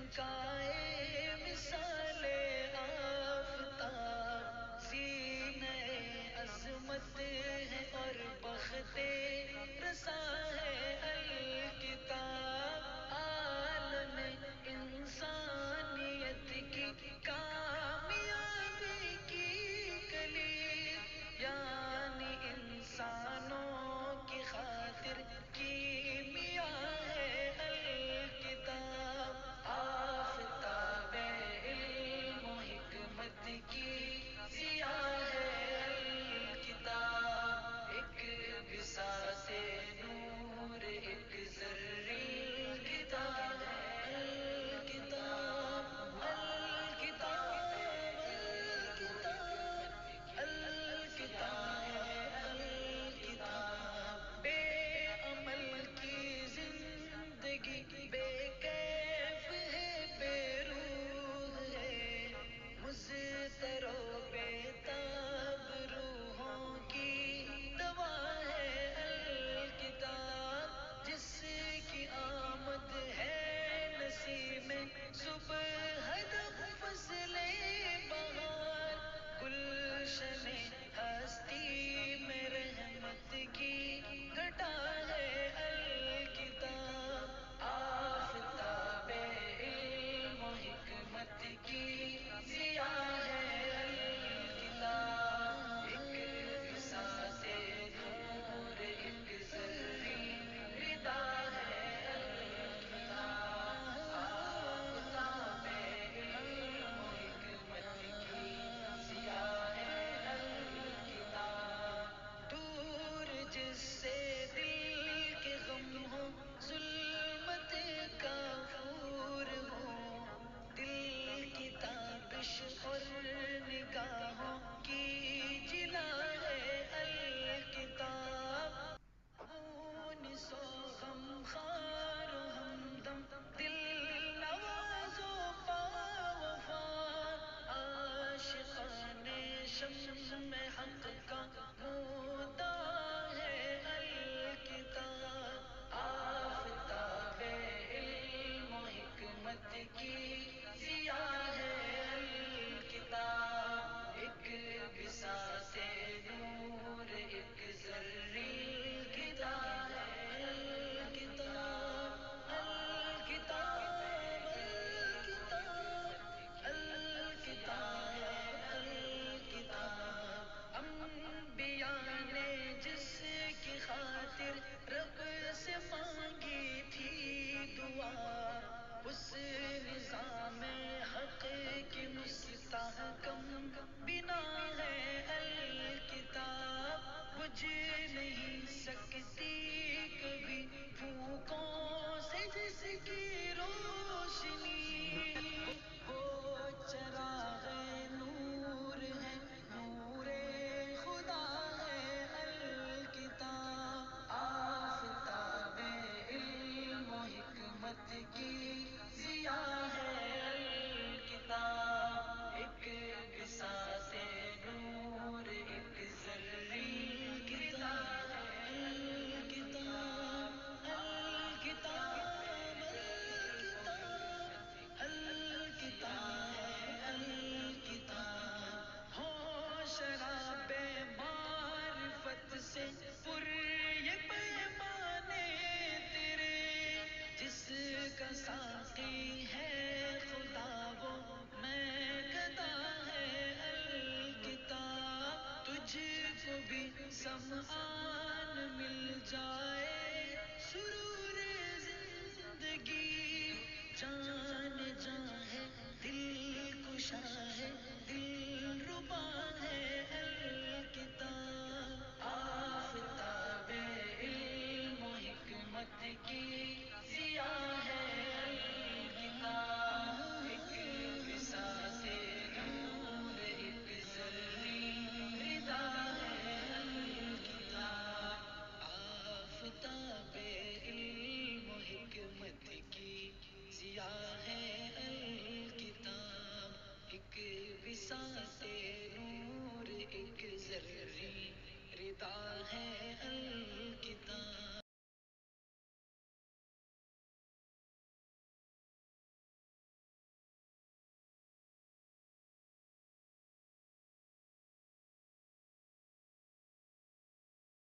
چمکائے مثال آفتاب، سینے عظمت ہے اور بخت رسا ہے الکتاب، عالم انسانیت کی کامیابی کی کلید، یعنی انسانوں کی خاطر کیمیا ہے الکتاب، آفتاب علم و حکمت کی ضیاء ہے الکتاب، ایک بساط نور ایک ذرّی کتاب ہے الکتاب، الکتاب، الکتاب، الکتاب ہے الکتاب، بے عمل کی زندگی بے کیف ہے، بے روح ہے، مضطر و بے تاب روحوں کی دوا ہے الکتاب، جس کی آمد ہے نسیم صبح دم فصل بہار، گلشن ہستی میں رحمت کی گھٹا ہے الکتاب، آفتاب علم و حکمت کی ضیاء ہے الکتاب، ایک بساط نور ایک ذرّی ردا ہے الکتاب، آفتاب علم و حکمت کی ضیاء ہے الکتاب، دور جس سے دل کے غم ہو، ظلمت کافور ہو، دل کی تابش اور نگاہوں کی جلا ہے الکتاب، مونس و غمخوار و ہمدم دل نواز و باوفا، عاشقان شمع حق کا مدعا ہے الکتاب، آفتاب علم و حکمت کی ضیاء ہے الکتاب، ایک بساط نور ایک ذرّی کتاب ہے الکتاب، الکتاب، الکتاب، الکتاب ہے الکتاب، انبیاء نے جس کی خاطر رب سے مانگی تھی دعا، اس نظام حق کی مستحکم بنا ہے الکتاب، بجھ نہیں سکتی کبھی پھوکوں سے جس کی روشنی، وہ چراغ نور ہے، نور خدا ہے الکتاب، آفتاب علم و حکمت کی ضیاء ہے الکتاب، ایک بساط نور ایک ذرّی کتاب ہے الکتاب، الکتاب، الکتاب، الکتاب ہے الکتاب، ہو شراب معرفت سے پر یہ پیمانے تیرے، جس کا ساقی ہے خدا وہ میں گدا ہے الکتاب، تجھ کو بھی سمعان مل جائے سرور زندگی، جان جان ہے دل کشا ہے دل ربا ہے الکتاب، آفتاب علم و حکمت کی ضیاء ہے الکتاب، ایک بساط نور ایک ذرّی ردا ہے الکتاب، آفتاب علم و حکمت کی ضیاء ہے الکتاب، ایک بساط نور ایک ذرّی ردا ہے الکتاب۔